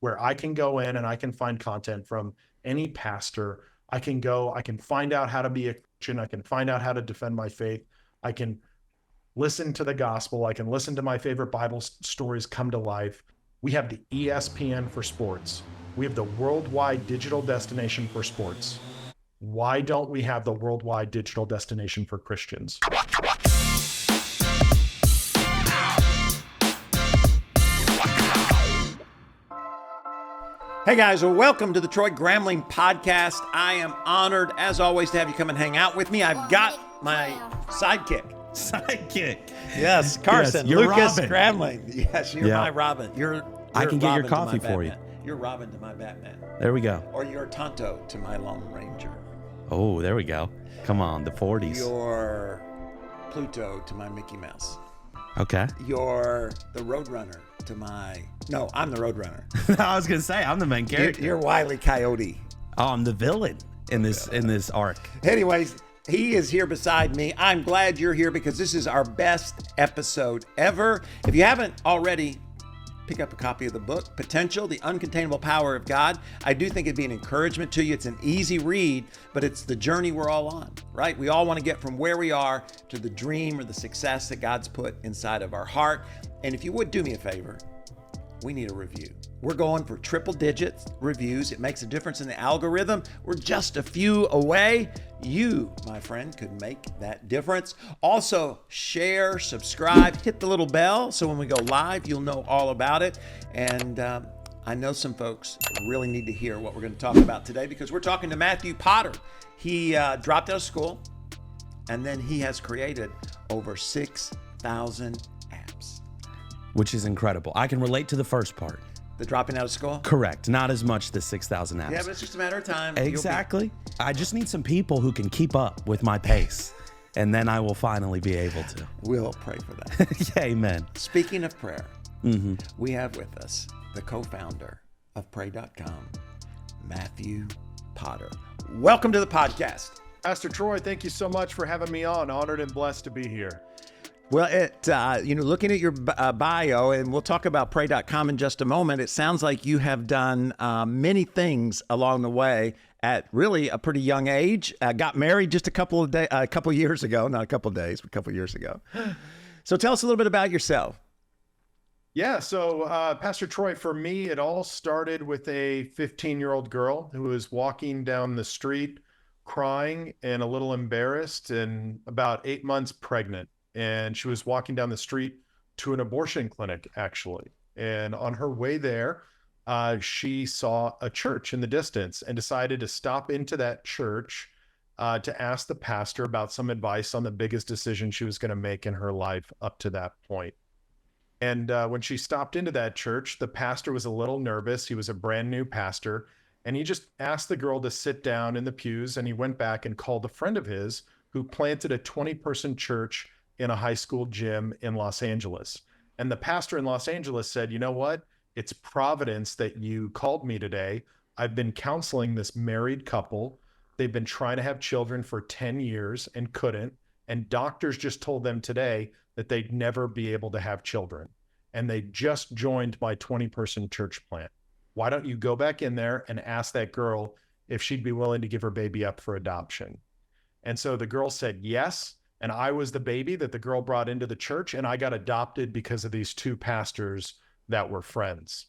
where I can go in and I can find content from any pastor. I can find out how to be a Christian. I can find out how to defend my faith. I can listen to the gospel. I can listen to my favorite Bible stories come to life. We have the ESPN for sports. We have the worldwide digital destination for sports. Why don't we have the worldwide digital destination for Christians? Hey guys, well, welcome to the Troy Gramling podcast. I am honored, as always, to have you come and hang out with me. I've got my sidekick. Yes, Carson, yes, Lucas Robin. Gramling. Yes, you're my Robin. You're I can get Robin your coffee to my for you. Batman. You're Robin to my Batman. There we go. Or you're Tonto to my Lone Ranger. Oh, there we go. Come on, the 40s. You're Pluto to my Mickey Mouse. Okay. You're the Roadrunner to my... No, I'm the Roadrunner. I was gonna say I'm the main character. You're Wile E. Coyote. Oh, I'm the villain in this arc. Anyways, he is here beside me. I'm glad you're here because this is our best episode ever. If you haven't already, pick up a copy of the book, Potential, The Uncontainable Power of God. I do think it'd be an encouragement to you. It's an easy read, but it's the journey we're all on, right? We all want to get from where we are to the dream or the success that God's put inside of our heart. And if you would do me a favor, we need a review. We're going for triple digit reviews. It makes a difference in the algorithm. We're just a few away. You, my friend, could make that difference. Also, share, subscribe, hit the little bell so when we go live, you'll know all about it. And I know some folks really need to hear what we're going to talk about today because we're talking to Matthew Potter. He dropped out of school and then he has created over 6,000 apps. Which is incredible. I can relate to the first part. The dropping out of school? Correct. Not as much the 6,000 apps. Yeah, but it's just a matter of time. Exactly. I just need some people who can keep up with my pace, and then I will finally be able to. We'll pray for that. Yeah, amen. Speaking of prayer, we have with us the co-founder of Pray.com, Matthew Potter. Welcome to the podcast. Pastor Troy, thank you so much for having me on. Honored and blessed to be here. Well, looking at your bio, and we'll talk about Pray.com in just a moment, it sounds like you have done many things along the way at really a pretty young age. Got married just a couple of years ago, not a couple of days, but a couple of years ago. So tell us a little bit about yourself. Yeah, so Pastor Troy, for me, it all started with a 15-year-old girl who was walking down the street crying and a little embarrassed and about 8 months pregnant. And she was walking down the street to an abortion clinic, actually. And on her way there, she saw a church in the distance and decided to stop into that church to ask the pastor about some advice on the biggest decision she was going to make in her life up to that point. And when she stopped into that church, the pastor was a little nervous. He was a brand new pastor. And he just asked the girl to sit down in the pews. And he went back and called a friend of his who planted a 20-person church in a high school gym in Los Angeles. And the pastor in Los Angeles said, you know what? It's providence that you called me today. I've been counseling this married couple. They've been trying to have children for 10 years and couldn't. And doctors just told them today that they'd never be able to have children. And they just joined my 20-person church plant. Why don't you go back in there and ask that girl if she'd be willing to give her baby up for adoption? And so the girl said yes. And I was the baby that the girl brought into the church, and I got adopted because of these two pastors that were friends.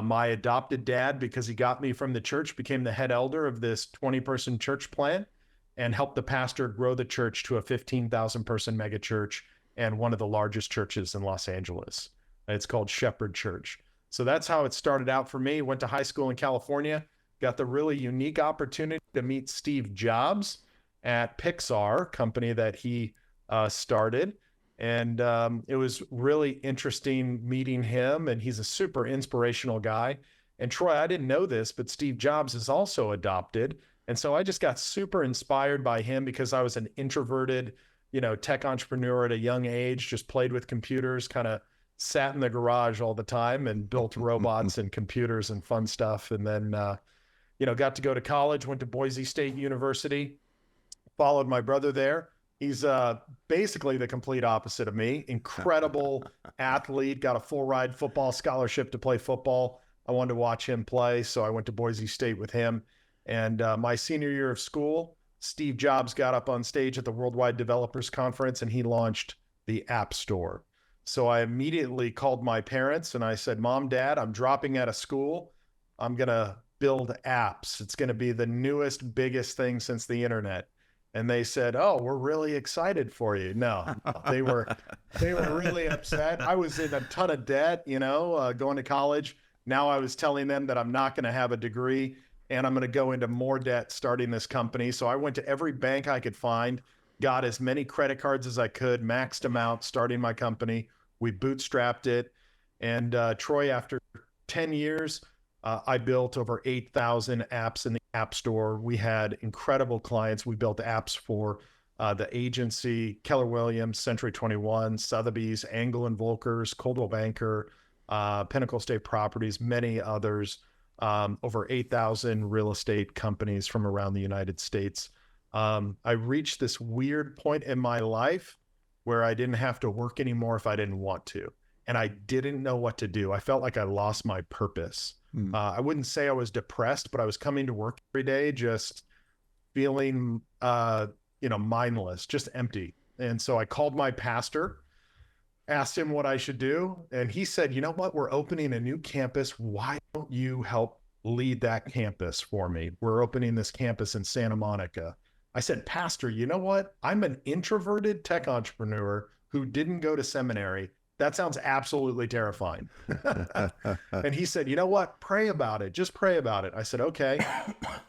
My adopted dad, because he got me from the church, became the head elder of this 20-person church plant and helped the pastor grow the church to a 15,000-person mega church and one of the largest churches in Los Angeles. It's called Shepherd Church. So that's how it started out for me. Went to high school in California, got the really unique opportunity to meet Steve Jobs at Pixar, company that he started. And it was really interesting meeting him, and he's a super inspirational guy. And Troy, I didn't know this, but Steve Jobs is also adopted. And so I just got super inspired by him because I was an introverted, tech entrepreneur at a young age, just played with computers, kind of sat in the garage all the time and built robots and computers and fun stuff. And then, got to go to college, went to Boise State University, followed my brother there. He's basically the complete opposite of me. Incredible athlete, got a full ride football scholarship to play football. I wanted to watch him play. So I went to Boise State with him. And my senior year of school, Steve Jobs got up on stage at the Worldwide Developers Conference and he launched the App Store. So I immediately called my parents and I said, Mom, Dad, I'm dropping out of school. I'm going to build apps. It's going to be the newest, biggest thing since the internet. And they said, oh, we're really excited for you. No, they were really upset. I was in a ton of debt, going to college. Now I was telling them that I'm not going to have a degree and I'm going to go into more debt starting this company. So I went to every bank I could find, got as many credit cards as I could, maxed them out, starting my company. We bootstrapped it. And Troy, after 10 years, I built over 8,000 apps in the App Store. We had incredible clients. We built apps for the agency, Keller Williams, Century 21, Sotheby's, Angle and Volkers, Coldwell Banker, Pinnacle State Properties, many others, over 8,000 real estate companies from around the United States. I reached this weird point in my life where I didn't have to work anymore if I didn't want to. And I didn't know what to do. I felt like I lost my purpose. I wouldn't say I was depressed, but I was coming to work every day just feeling, mindless, just empty. And so I called my pastor, asked him what I should do. And he said, you know what? We're opening a new campus. Why don't you help lead that campus for me? We're opening this campus in Santa Monica. I said, Pastor, you know what? I'm an introverted tech entrepreneur who didn't go to seminary. That sounds absolutely terrifying. And he said, you know what? Pray about it. Just pray about it. I said, okay.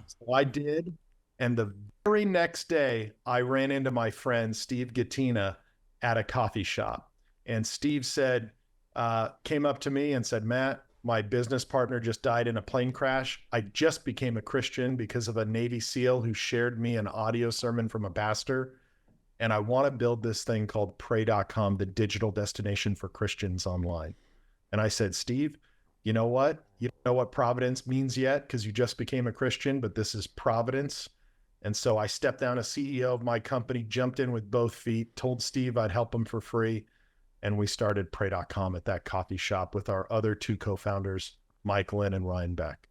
So I did. And the very next day, I ran into my friend, Steve Gattina, at a coffee shop. And Steve said, came up to me and said, Matt, my business partner just died in a plane crash. I just became a Christian because of a Navy SEAL who shared me an audio sermon from a pastor. And I want to build this thing called pray.com, the digital destination for Christians online. And I said, Steve, you know what? You don't know what providence means yet because you just became a Christian, but this is providence. And so I stepped down as CEO of my company, jumped in with both feet, told Steve I'd help him for free. And we started pray.com at that coffee shop with our other two co-founders, Mike Lynn and Ryan Beck.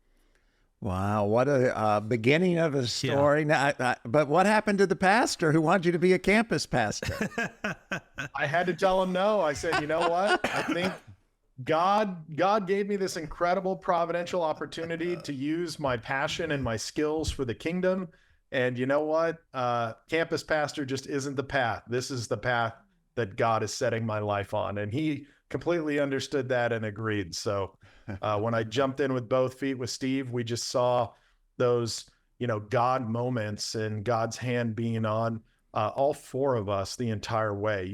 Wow, what a beginning of a story. Yeah. Now, but what happened to the pastor who wanted you to be a campus pastor? I had to tell him no. I said, you know what? I think God gave me this incredible providential opportunity to use my passion and my skills for the kingdom. And you know what? Campus pastor just isn't the path. This is the path that God is setting my life on. And he completely understood that and agreed. So when I jumped in with both feet with Steve, we just saw those, God moments and God's hand being on all four of us the entire way.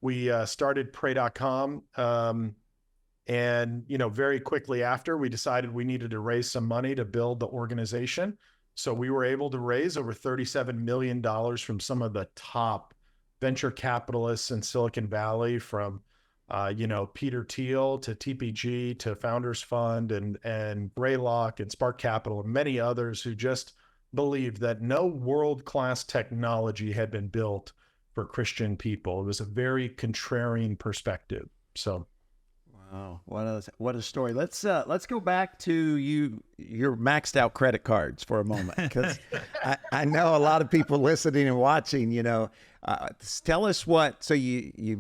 We started pray.com. And, very quickly after, we decided we needed to raise some money to build the organization. So we were able to raise over $37 million from some of the top venture capitalists in Silicon Valley, from Peter Thiel to TPG to Founders Fund and Greylock and Spark Capital and many others who just believed that no world-class technology had been built for Christian people. It was a very contrarian perspective. So, wow, what a story. Let's go back to your maxed out credit cards for a moment, because I know a lot of people listening and watching. Tell us so you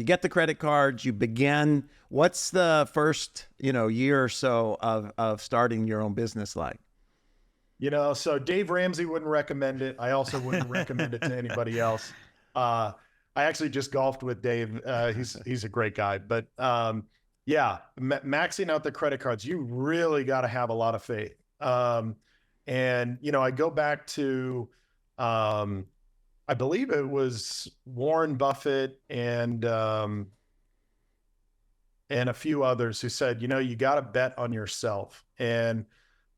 get the credit cards, you begin. What's the first year or so of starting your own business like? So Dave Ramsey wouldn't recommend it. I also wouldn't recommend it to anybody else. I actually just golfed with Dave. He's a great guy, but maxing out the credit cards, you really got to have a lot of faith. I go back to, I believe it was Warren Buffett and a few others who said, you got to bet on yourself. And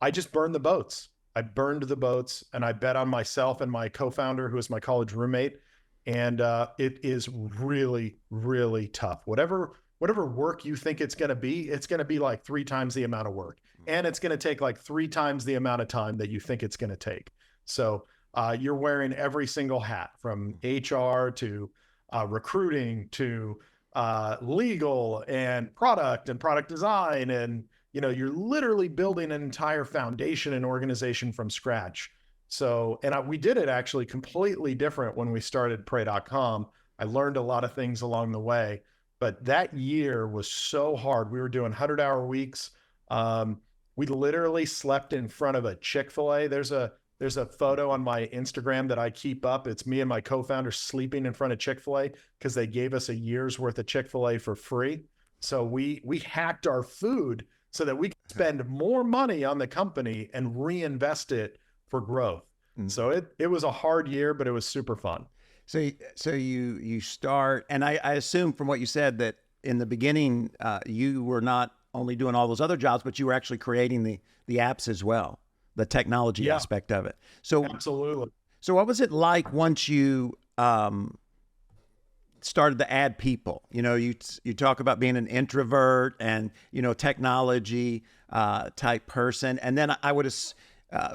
I just burned the boats. I burned the boats and I bet on myself and my co-founder, who was my college roommate. And it is really, really tough. Whatever work you think it's going to be like 3 times the amount of work. And it's going to take like 3 times the amount of time that you think it's going to take. So you're wearing every single hat, from HR to recruiting to legal and product design and you're literally building an entire foundation and organization from scratch. So, and we did it actually completely different when we started Pray.com. I learned a lot of things along the way, but that year was so hard. We were doing 100-hour weeks. We literally slept in front of a Chick-fil-A. There's a photo on my Instagram that I keep up. It's me and my co-founder sleeping in front of Chick-fil-A because they gave us a year's worth of Chick-fil-A for free. So we hacked our food so that we could spend more money on the company and reinvest it for growth. So it was a hard year, but it was super fun. So you start, and I assume from what you said that in the beginning, you were not only doing all those other jobs, but you were actually creating the apps as well, the technology aspect of it. So absolutely. So what was it like once you started to add people? You talk about being an introvert and technology type person, and then I would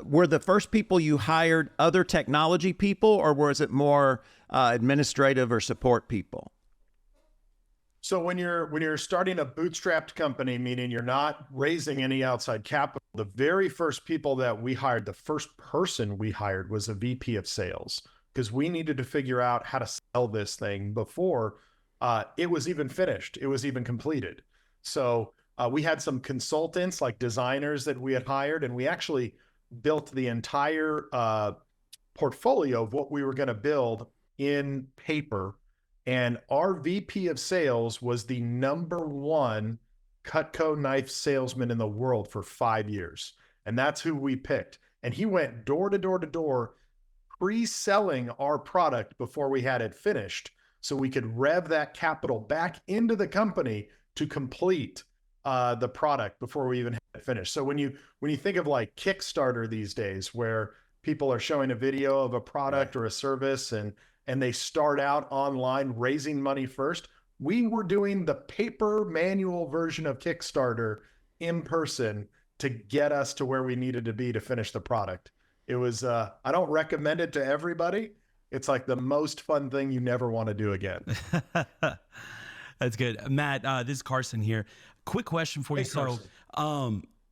were the first people you hired other technology people, or was it more administrative or support people? So when you're starting a bootstrapped company, meaning you're not raising any outside capital, the very first people that we hired, the first person we hired was a VP of sales, because we needed to figure out how to sell this thing before it was even finished. It was even completed. So we had some consultants, like designers, that we had hired, and we actually built the entire portfolio of what we were going to build in paper. And our VP of sales was the #1 Cutco knife salesman in the world for 5 years. And that's who we picked. And he went door to door to door, pre-selling our product before we had it finished, so we could rev that capital back into the company to complete the product before we even had it finished. So when you think of like Kickstarter these days, where people are showing a video of a product or a service and they start out online raising money first, we were doing the paper manual version of Kickstarter in person to get us to where we needed to be to finish the product. It was, I don't recommend it to everybody. It's like the most fun thing you never want to do again. That's good. Matt, this is Carson here. Quick question for you. So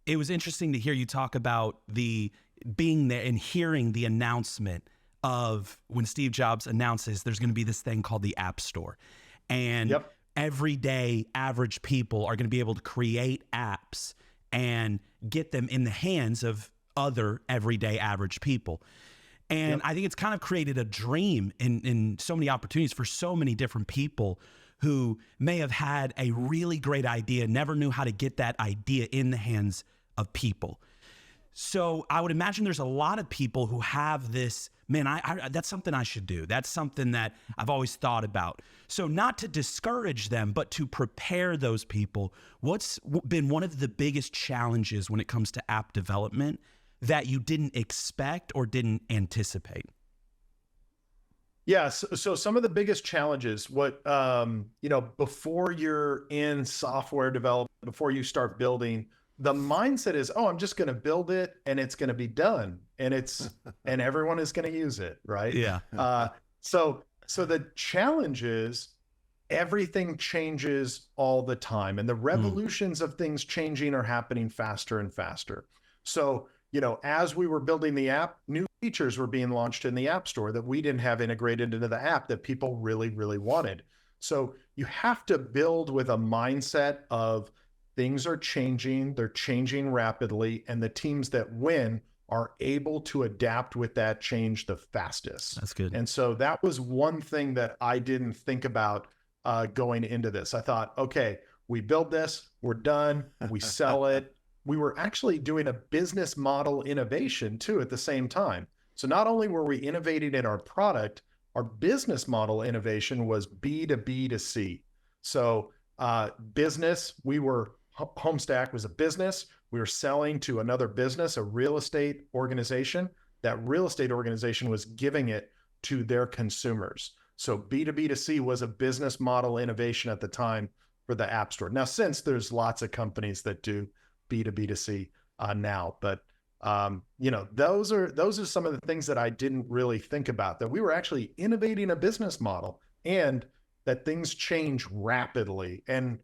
it was interesting to hear you talk about being there and hearing the announcement of when Steve Jobs announces there's going to be this thing called the App Store. And everyday average people are going to be able to create apps and get them in the hands of other everyday average people. And I think it's kind of created a dream in so many opportunities for so many different people who may have had a really great idea, never knew how to get that idea in the hands of people. So I would imagine there's a lot of people who have this, man, that's something I should do. That's something that I've always thought about. So not to discourage them, but to prepare those people. What's been one of the biggest challenges when it comes to app development that you didn't expect or didn't anticipate? Yes. So some of the biggest challenges, before you're in software development, before you start building, the mindset is, oh, I'm just going to build it and it's going to be done and and everyone is going to use it. Right. Yeah. So the challenge is everything changes all the time, and the revolutions of things changing are happening faster and faster. So, as we were building the app, new features were being launched in the App Store that we didn't have integrated into the app that people really, really wanted. So you have to build with a mindset of things are changing, they're changing rapidly, and the teams that win are able to adapt with that change the fastest. That's good. And so that was one thing that I didn't think about going into this. I thought, okay, we build this, we're done, we sell it. We were actually doing a business model innovation too at the same time. So not only were we innovating in our product, our business model innovation was B to B to C. So business, Homestack was a business. We were selling to another business, a real estate organization. That real estate organization was giving it to their consumers. So B to B to C was a business model innovation at the time for the App Store. Now, since there's lots of companies that do B to B to C now, but those are some of the things that I didn't really think about, that we were actually innovating a business model and that things change rapidly. And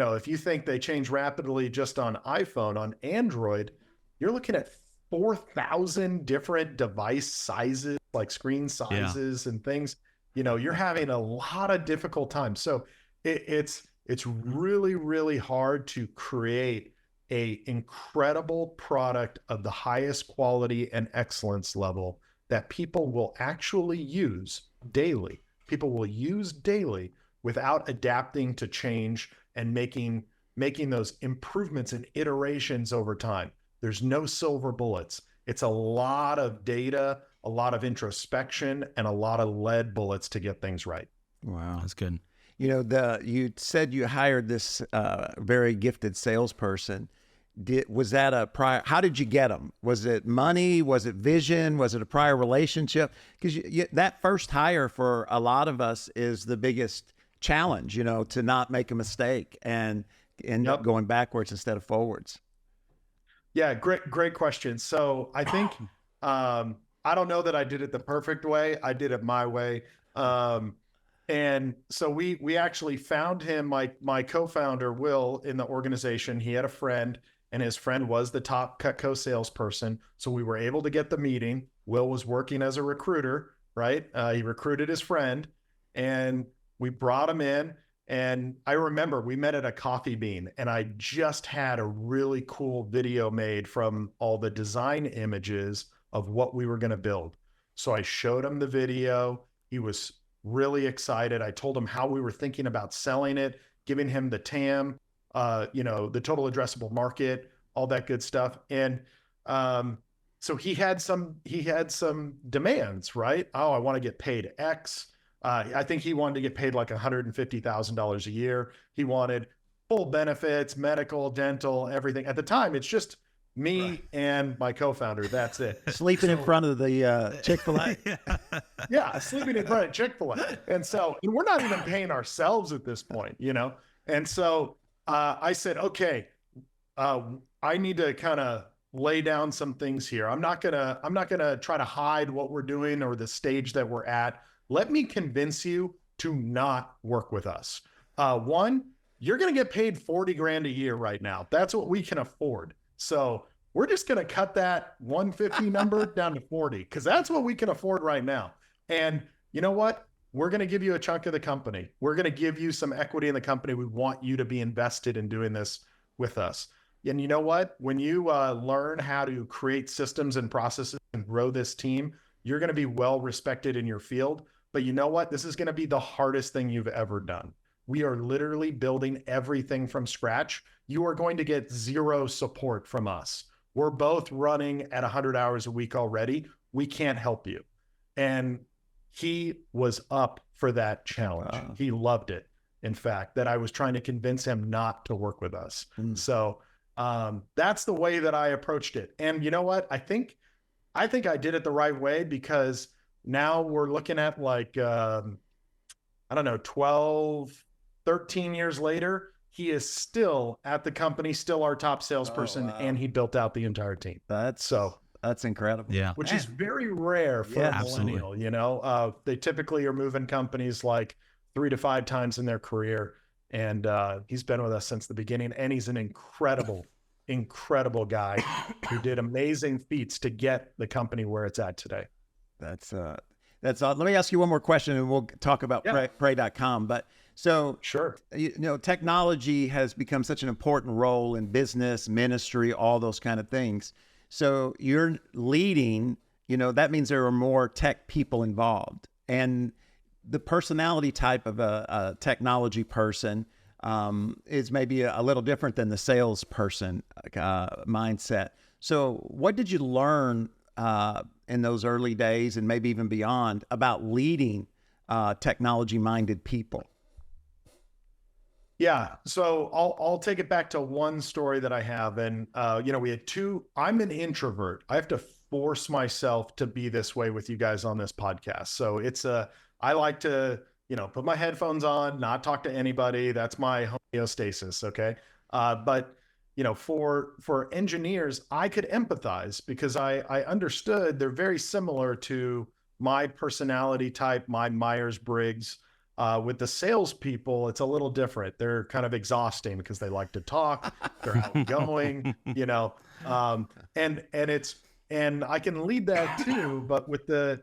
if you think they change rapidly just on iPhone, on Android, you're looking at 4,000 different device sizes, like screen sizes and things. You're having a lot of difficult times. So it's really, really hard to create a incredible product of the highest quality and excellence level that people will actually use daily. People will use daily without adapting to change and making those improvements and iterations over time. There's no silver bullets. It's a lot of data, a lot of introspection, and a lot of lead bullets to get things right. Wow, that's good. You said you hired this very gifted salesperson. Was that a prior? How did you get them? Was it money? Was it vision? Was it a prior relationship? Because that first hire for a lot of us is the biggest challenge, to not make a mistake and end up going backwards instead of forwards. Yeah, great question. So I think I don't know that I did it the perfect way. I did it my way. And so we actually found him, my co-founder, Will, in the organization. He had a friend, and his friend was the top Cutco salesperson. So we were able to get the meeting. Will was working as a recruiter, right? He recruited his friend, and we brought him in. And I remember we met at a Coffee Bean, and I just had a really cool video made from all the design images of what we were going to build. So I showed him the video. He was really excited. I told him how we were thinking about selling it, giving him the TAM, the total addressable market, all that good stuff. And so he had some demands, right? Oh, I want to get paid X. I think he wanted to get paid like $150,000 a year. He wanted full benefits, medical, dental, everything. At the time, it's just me and my co-founder. That's it. Sleeping in front of the Chick-fil-A. Yeah, sleeping in front of Chick-fil-A. And we're not even paying ourselves at this point, And so I said, okay, I need to kind of lay down some things here. I'm not gonna try to hide what we're doing or the stage that we're at. Let me convince you to not work with us. One, you're going to get paid 40 grand a year right now. That's what we can afford. So we're just going to cut that 150 number down to 40 because that's what we can afford right now. And you know what? We're going to give you a chunk of the company. We're going to give you some equity in the company. We want you to be invested in doing this with us. And you know what? When you learn how to create systems and processes and grow this team, you're going to be well respected in your field. But you know what? This is going to be the hardest thing you've ever done. We are literally building everything from scratch. You are going to get zero support from us. We're both running at 100 hours a week already. We can't help you. And he was up for that challenge. Wow. He loved it. In fact, that I was trying to convince him not to work with us. So that's the way that I approached it. And you know what? I think I did it the right way because now we're looking at 12, 13 years later, he is still at the company, still our top salesperson, and he built out the entire team. That's incredible. Yeah. Which is very rare for a millennial, They typically are moving companies like 3 to 5 times in their career. And he's been with us since the beginning, and he's an incredible guy who did amazing feats to get the company where it's at today. That's let me ask you one more question and we'll talk about pray.com. But so sure, technology has become such an important role in business, ministry, all those kind of things. So you're leading, that means there are more tech people involved, and the personality type of a technology person is maybe a little different than the salesperson mindset. So what did you learn in those early days and maybe even beyond about leading technology-minded people? Yeah. So I'll take it back to one story that I have. And, we had I'm an introvert. I have to force myself to be this way with you guys on this podcast. So I like to, put my headphones on, not talk to anybody. That's my homeostasis. Okay. But for engineers, I could empathize because I understood they're very similar to my personality type, my Myers-Briggs. With the salespeople, it's a little different. They're kind of exhausting because they like to talk, they're outgoing, you know, and I can lead that too. But with the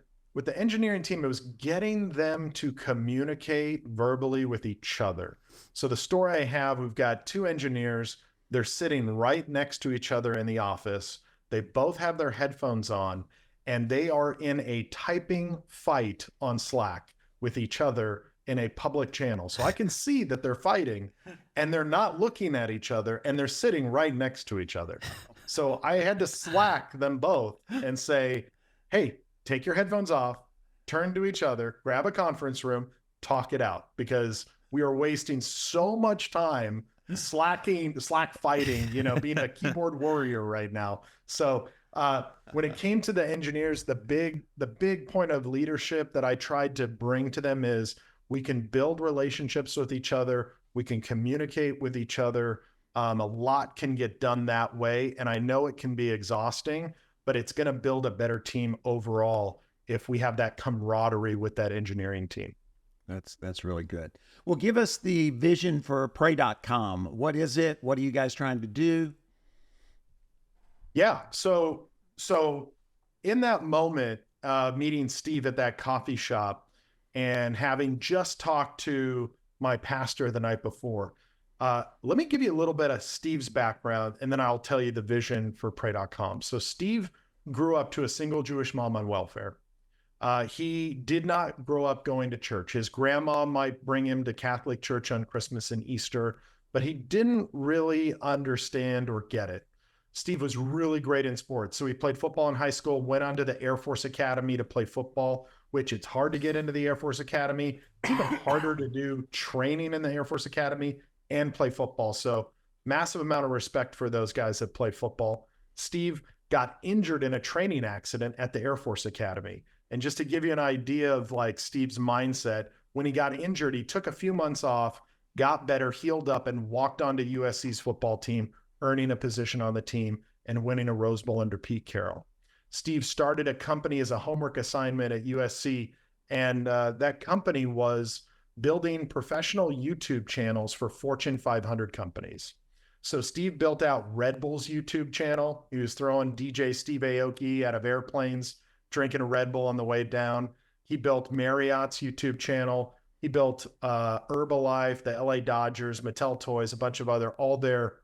engineering team, it was getting them to communicate verbally with each other. So the story I have, we've got two engineers. They're sitting right next to each other in the office. They both have their headphones on, and they are in a typing fight on Slack with each other in a public channel. So I can see that they're fighting, and they're not looking at each other, and they're sitting right next to each other. So I had to Slack them both and say, hey, take your headphones off, turn to each other, grab a conference room, talk it out, because we are wasting so much time Slack fighting, you know, being a keyboard warrior right now. So when it came to the engineers, the big point of leadership that I tried to bring to them is we can build relationships with each other. We can communicate with each other. A lot can get done that way. And I know it can be exhausting, but it's going to build a better team overall if we have that camaraderie with that engineering team. That's really good. Well, give us the vision for pray.com. What is it? What are you guys trying to do? Yeah. So in that moment, meeting Steve at that coffee shop and having just talked to my pastor the night before, let me give you a little bit of Steve's background, and then I'll tell you the vision for pray.com. So Steve grew up to a single Jewish mom on welfare. He did not grow up going to church. His grandma might bring him to Catholic church on Christmas and Easter, but he didn't really understand or get it. Steve was really great in sports. So he played football in high school, went on to the Air Force Academy to play football, which it's hard to get into the Air Force Academy. It's even harder to do training in the Air Force Academy and play football. So massive amount of respect for those guys that play football. Steve got injured in a training accident at the Air Force Academy. And just to give you an idea of like Steve's mindset, when he got injured, he took a few months off, got better, healed up, and walked onto USC's football team, earning a position on the team and winning a Rose Bowl under Pete Carroll. Steve started a company as a homework assignment at USC, and that company was building professional YouTube channels for Fortune 500 companies. So Steve built out Red Bull's YouTube channel. He was throwing DJ Steve Aoki out of airplanes, drinking a Red Bull on the way down. He built Marriott's YouTube channel. He built Herbalife, the LA Dodgers, Mattel Toys, a bunch of other, all their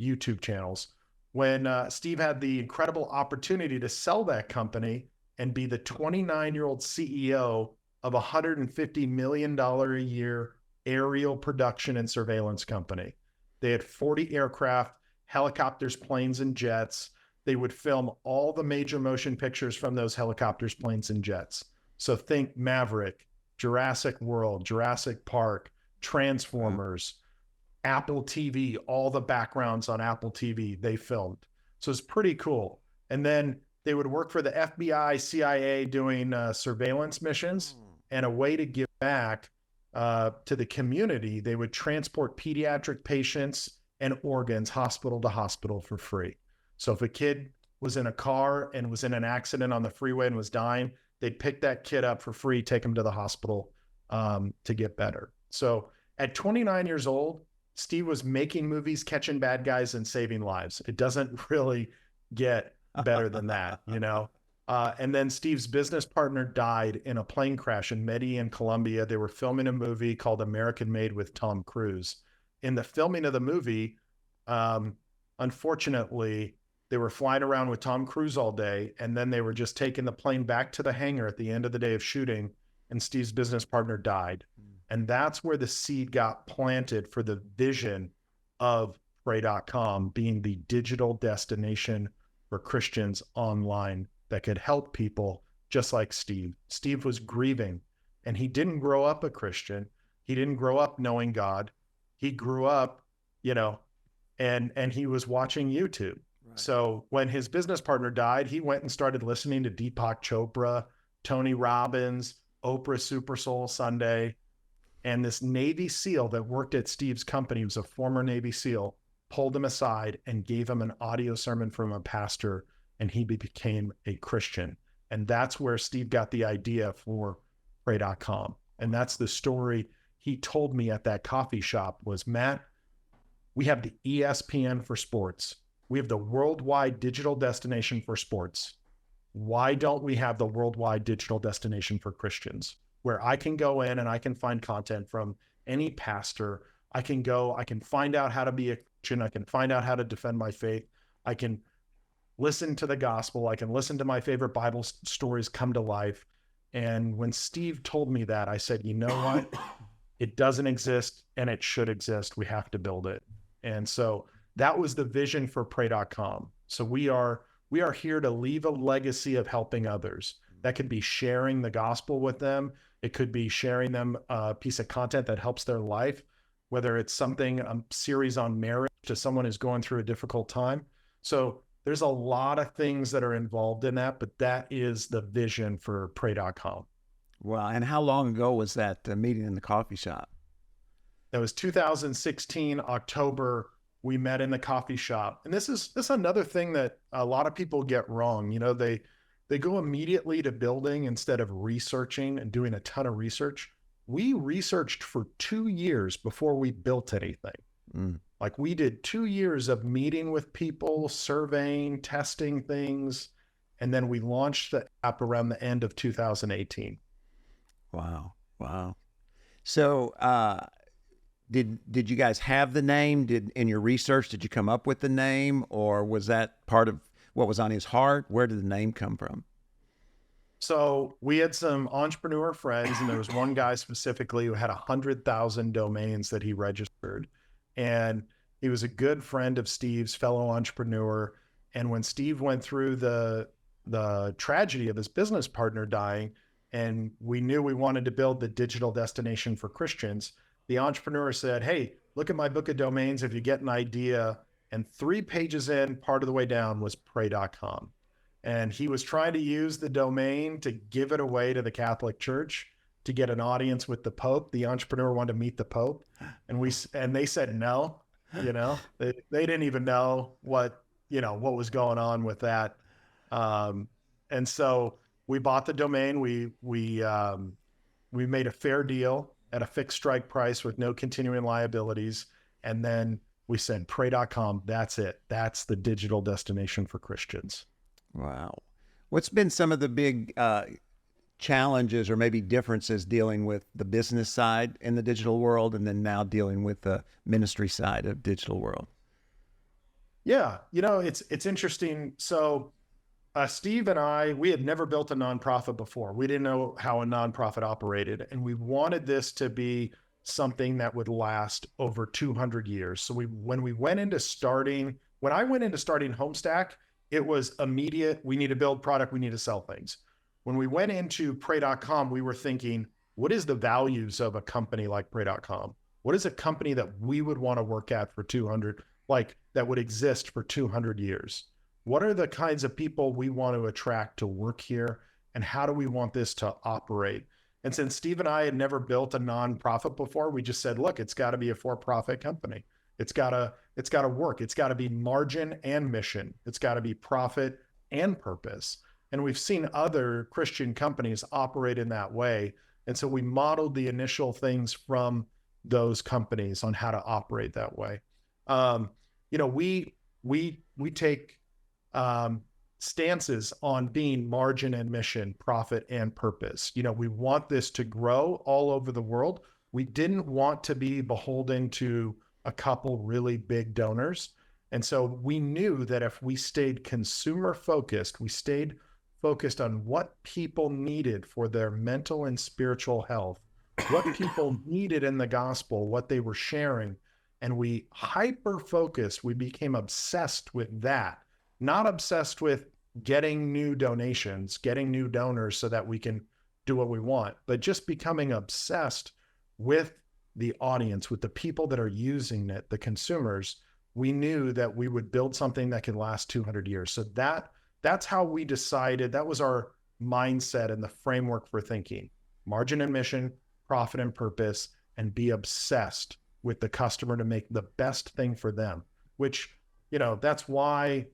YouTube channels. When Steve had the incredible opportunity to sell that company and be the 29-year-old CEO of a $150 million a year aerial production and surveillance company. They had 40 aircraft, helicopters, planes, and jets. They would film all the major motion pictures from those helicopters, planes, and jets. So think Maverick, Jurassic World, Jurassic Park, Transformers, Apple TV, all the backgrounds on Apple TV they filmed. So it's pretty cool. And then they would work for the FBI, CIA doing surveillance missions, and a way to give back to the community, they would transport pediatric patients and organs hospital to hospital for free. So if a kid was in a car and was in an accident on the freeway and was dying, they'd pick that kid up for free, take him to the hospital to get better. So at 29 years old, Steve was making movies, catching bad guys, and saving lives. It doesn't really get better than that, you know? And then Steve's business partner died in a plane crash in Medellin, Colombia. They were filming a movie called American Made with Tom Cruise. In the filming of the movie, unfortunately, they were flying around with Tom Cruise all day, and then they were just taking the plane back to the hangar at the end of the day of shooting, and Steve's business partner died. And that's where the seed got planted for the vision of Pray.com being the digital destination for Christians online that could help people just like Steve. Steve was grieving, and he didn't grow up a Christian. He didn't grow up knowing God. He grew up, you know, and he was watching YouTube. Right. So when his business partner died, he went and started listening to Deepak Chopra, Tony Robbins, Oprah Super Soul Sunday. And this Navy SEAL that worked at Steve's company, he was a former Navy SEAL, pulled him aside and gave him an audio sermon from a pastor, and he became a Christian. And that's where Steve got the idea for Pray.com. And that's the story he told me at that coffee shop was, Matt, we have the ESPN for sports. We have the worldwide digital destination for sports. Why don't we have the worldwide digital destination for Christians, where I can go in and I can find content from any pastor. I can find out how to be a Christian. I can find out how to defend my faith. I can listen to the gospel. I can listen to my favorite Bible stories come to life. And when Steve told me that, I said, you know what? It doesn't exist and it should exist. We have to build it. And so that was the vision for pray.com. So we are here to leave a legacy of helping others. That could be sharing the gospel with them. It could be sharing them a piece of content that helps their life, whether it's a series on marriage to someone who's going through a difficult time. So there's a lot of things that are involved in that, but that is the vision for pray.com. Wow. And how long ago was that meeting in the coffee shop? That was 2016, October. We met in the coffee shop. And this is another thing that a lot of people get wrong. You know, they go immediately to building instead of researching and doing a ton of research. We researched for 2 years before we built anything. Like we did 2 years of meeting with people, surveying, testing things, and then we launched the app around the end of 2018. Wow. So, did you guys have the name? In your research, did you come up with the name, or was that part of what was on his heart? Where did the name come from? So we had some entrepreneur friends, and there was one guy specifically who had 100,000 domains that he registered. And he was a good friend of Steve's, fellow entrepreneur. And when Steve went through the tragedy of his business partner dying, and we knew we wanted to build the digital destination for Christians, the entrepreneur said, hey, look at my book of domains if you get an idea. And 3 pages in, part of the way down, was pray.com. And he was trying to use the domain to give it away to the Catholic Church to get an audience with the Pope. The entrepreneur wanted to meet the Pope, and they said no. You know, they didn't even know what was going on with that. And so we bought the domain. We made a fair deal at a fixed strike price with no continuing liabilities, and then we said pray.com. That's it. That's the digital destination for Christians. Wow. What's been some of the big challenges or maybe differences dealing with the business side in the digital world and then now dealing with the ministry side of digital world? Yeah, it's interesting. So Steve and I, we had never built a nonprofit before. We didn't know how a nonprofit operated, and we wanted this to be something that would last over 200 years. So when I went into starting Homestack, it was immediate. We need to build product. We need to sell things. When we went into pray.com, we were thinking, what is the values of a company like pray.com? What is a company that we would want to work at for 200, like that would exist for 200 years? What are the kinds of people we want to attract to work here? And how do we want this to operate? And since Steve and I had never built a nonprofit before, we just said, look, it's got to be a for-profit company. It's got to work. It's got to be margin and mission. It's got to be profit and purpose. And we've seen other Christian companies operate in that way. And so we modeled the initial things from those companies on how to operate that way. We take stances on being margin and mission, profit and purpose. We want this to grow all over the world. We didn't want to be beholden to a couple really big donors. And so we knew that if we stayed consumer focused, we stayed focused on what people needed for their mental and spiritual health, what people needed in the gospel, what they were sharing. And we hyper-focused, we became obsessed with that, not obsessed with getting new donations, getting new donors so that we can do what we want, but just becoming obsessed with the audience, with the people that are using it, the consumers. We knew that we would build something that could last 200 years. So that's how we decided. That was our mindset and the framework for thinking: margin and mission, profit and purpose, and be obsessed with the customer to make the best thing for them, which, that's why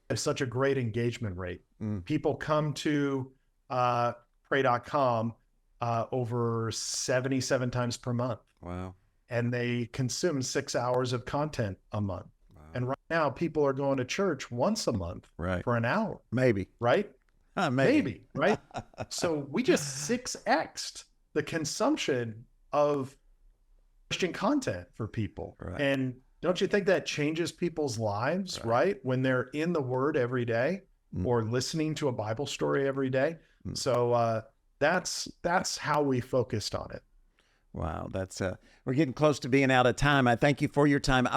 it's such a great engagement rate. People come to pray.com over 77 times per month. Wow. And they consume 6 hours of content a month. Wow. And right now, people are going to church once a month Right. for an hour, Maybe. right? Maybe. Right? So we just 6x'd the consumption of Christian content for people. Right. And don't you think that changes people's lives, right? When they're in the Word every day or listening to a Bible story every day. So that's how we focused on it. Wow, that's we're getting close to being out of time. I thank you for your time.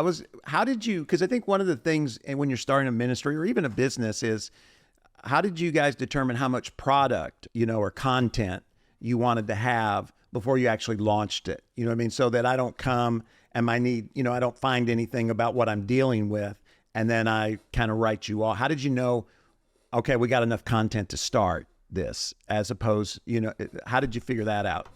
How did you, because I think one of the things when you're starting a ministry or even a business is, how did you guys determine how much product, or content you wanted to have before you actually launched it? You know what I mean? So that I don't come and I don't find anything about what I'm dealing with, and then I kind of write you off. How did you know, okay, we got enough content to start this, as opposed, how did you figure that out?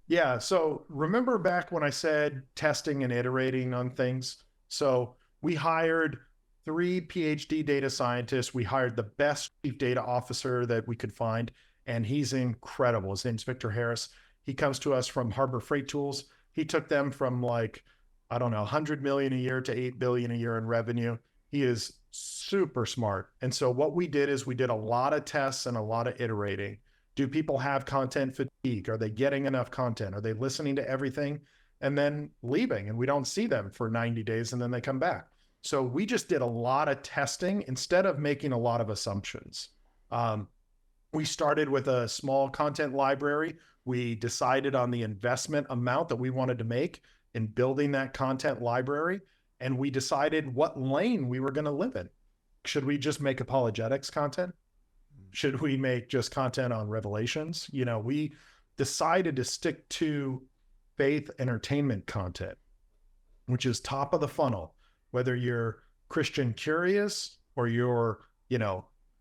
Yeah. So remember back when I said testing and iterating on things? So we hired 3 PhD data scientists. We hired the best chief data officer that we could find, and he's incredible. His name's Victor Harris. He comes to us from Harbor Freight Tools. He took them from 100 million a year to 8 billion a year in revenue. He is super smart. And so what we did is we did a lot of tests and a lot of iterating. Do people have content fatigue? Are they getting enough content? Are they listening to everything and then leaving, and we don't see them for 90 days and then they come back? So we just did a lot of testing instead of making a lot of assumptions. We started with a small content library. We decided on the investment amount that we wanted to make in building that content library. And we decided what lane we were going to live in. Should we just make apologetics content? Should we make just content on Revelations? We decided to stick to faith entertainment content, which is top of the funnel, whether you're Christian curious or you're,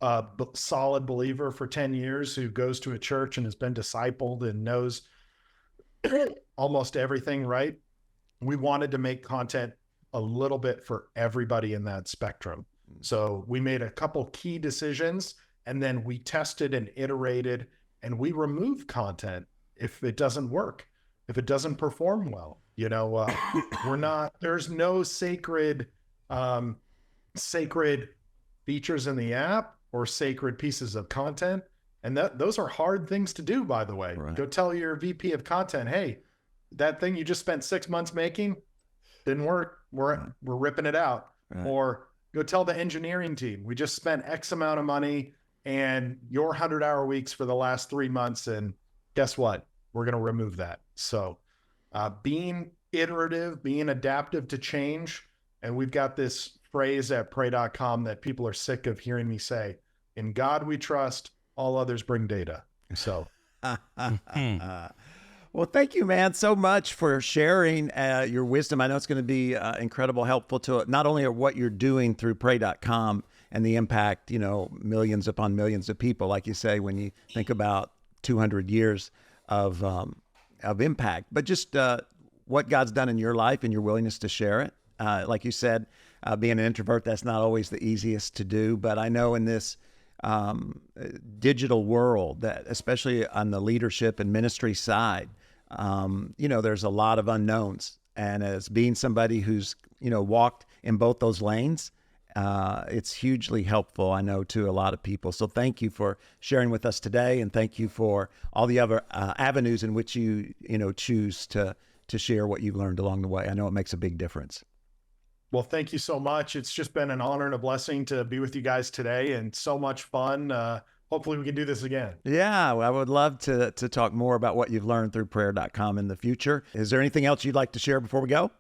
a solid believer for 10 years who goes to a church and has been discipled and knows almost everything, right? We wanted to make content a little bit for everybody in that spectrum. So we made a couple key decisions, and then we tested and iterated, and we removed content if it doesn't work, if it doesn't perform well. There's no sacred features in the app or sacred pieces of content. And those are hard things to do, by the way. Right. Go tell your VP of content, hey, that thing you just spent 6 months making didn't work. We're ripping it out. Right. Or go tell the engineering team, we just spent X amount of money and your 100-hour weeks for the last 3 months. And guess what? We're going to remove that. So being iterative, being adaptive to change. And we've got this phrase at pray.com that people are sick of hearing me say, in God we trust, all others bring data. So. Well, thank you, man, so much for sharing your wisdom. I know it's going to be incredible, helpful to not only what you're doing through pray.com and the impact, millions upon millions of people, like you say, when you think about 200 years of impact, but just what God's done in your life and your willingness to share it. Like you said, being an introvert, that's not always the easiest to do, but I know in this digital world, that especially on the leadership and ministry side, there's a lot of unknowns. And as being somebody who's, walked in both those lanes, it's hugely helpful, I know, to a lot of people. So thank you for sharing with us today. And thank you for all the other avenues in which you choose to share what you've learned along the way. I know it makes a big difference. Well, thank you so much. It's just been an honor and a blessing to be with you guys today, and so much fun. Hopefully we can do this again. Yeah, well, I would love to talk more about what you've learned through prayer.com in the future. Is there anything else you'd like to share before we go?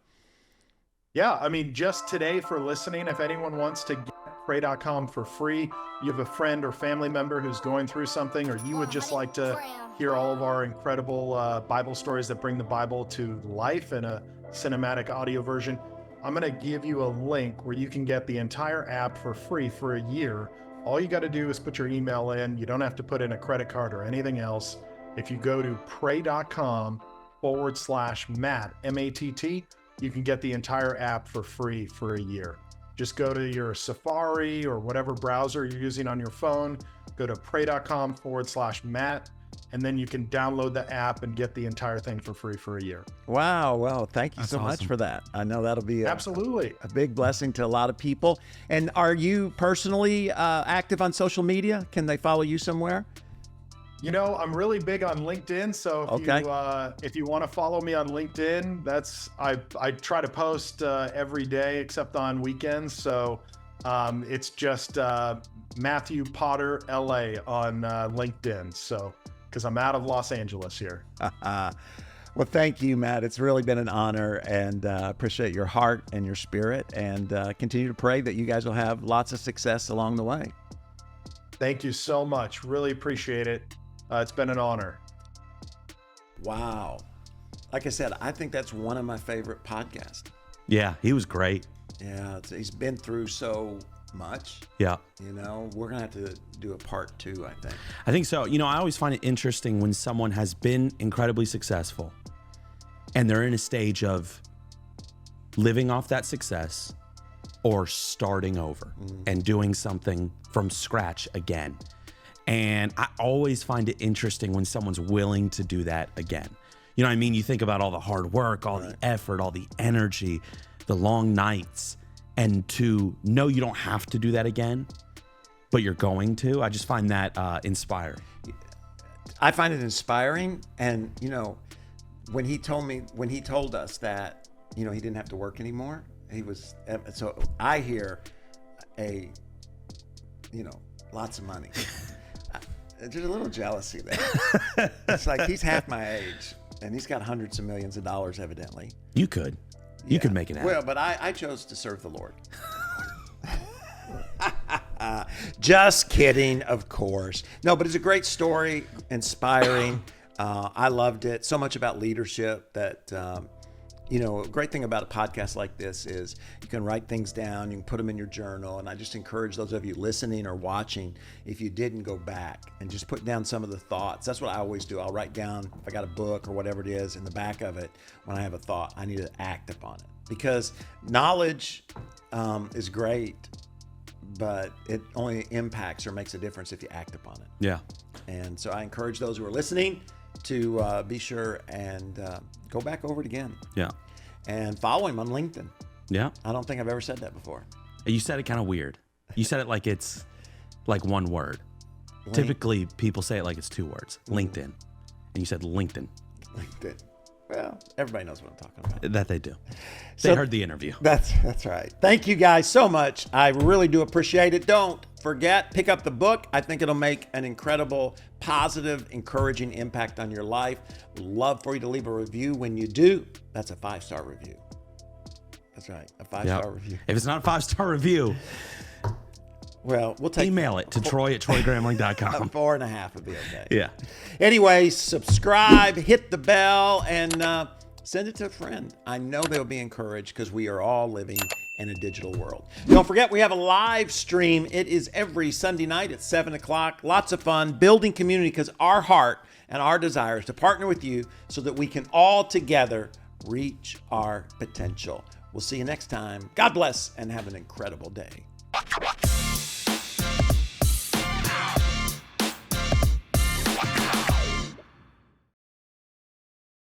Yeah, just today for listening, if anyone wants to get pray.com for free, you have a friend or family member who's going through something, or you would just like to hear all of our incredible Bible stories that bring the Bible to life in a cinematic audio version, I'm going to give you a link where you can get the entire app for free for a year. All you got to do is put your email in. You don't have to put in a credit card or anything else. If you go to pray.com/Matt, M-A-T-T, you can get the entire app for free for a year. Just go to your Safari or whatever browser you're using on your phone, go to pray.com/Matt, and then you can download the app and get the entire thing for free for a year. Wow. Well, thank you That's so much awesome. for that. I know that'll be Absolutely. a big blessing to a lot of people. And are you personally active on social media? Can they follow you somewhere? You know, I'm really big on LinkedIn, so if you want to follow me on LinkedIn, I try to post every day except on weekends. So it's just Matthew Potter LA on LinkedIn. So because I'm out of Los Angeles here. Well, thank you, Matt. It's really been an honor, and appreciate your heart and your spirit, and continue to pray that you guys will have lots of success along the way. Thank you so much. Really appreciate it. It's been an honor. Wow. Like I said, I think that's one of my favorite podcasts. Yeah, he was great. Yeah, he's been through so much. Yeah. You know, we're going to have to do a part 2, I think. I think so. You know, I always find it interesting when someone has been incredibly successful and they're in a stage of living off that success or starting over and doing something from scratch again. And I always find it interesting when someone's willing to do that again. You know what I mean? You think about all the hard work, all the effort, all the energy, the long nights, and to know you don't have to do that again, but you're going to. I just find that inspiring. I find it inspiring. And, you know, when he told us that, you know, he didn't have to work anymore, so I hear lots of money. There's a little jealousy there. It's like he's half my age and he's got hundreds of millions of dollars, evidently. You could make it happen. Well, but I chose to serve the Lord. Just kidding, of course. No, but it's a great story, inspiring. I loved it. So much about leadership that, you know, a great thing about a podcast like this is you can write things down, you can put them in your journal. And I just encourage those of you listening or watching, if you didn't, go back and just put down some of the thoughts. That's what I always do. I'll write down, if I got a book or whatever it is, in the back of it, when I have a thought, I need to act upon it. Because knowledge is great, but it only impacts or makes a difference if you act upon it. Yeah. And so I encourage those who are listening to be sure and go back over it again. Yeah. And follow him on LinkedIn. Yeah. I don't think I've ever said that before. You said it kind of weird. You said it like it's like one word. Typically, people say it like it's 2 words. LinkedIn. And you said LinkedIn. LinkedIn. Well, everybody knows what I'm talking about. That they do. They heard the interview. That's right. Thank you guys so much. I really do appreciate it. Don't forget, pick up the book. I think it'll make an incredible, positive, encouraging impact on your life. Love for you to leave a review. When you do, that's a 5-star review. That's right, a 5-star review. If it's not a 5-star review, well, we'll take email it to troy@troygramling.com. 4.5 would be okay. Yeah. Anyway, subscribe, hit the bell, and send it to a friend. I know they'll be encouraged because we are all living in a digital world. Don't forget, we have a live stream. It is every Sunday night at 7 o'clock. Lots of fun, building community, because our heart and our desire is to partner with you so that we can all together reach our potential. We'll see you next time. God bless and have an incredible day.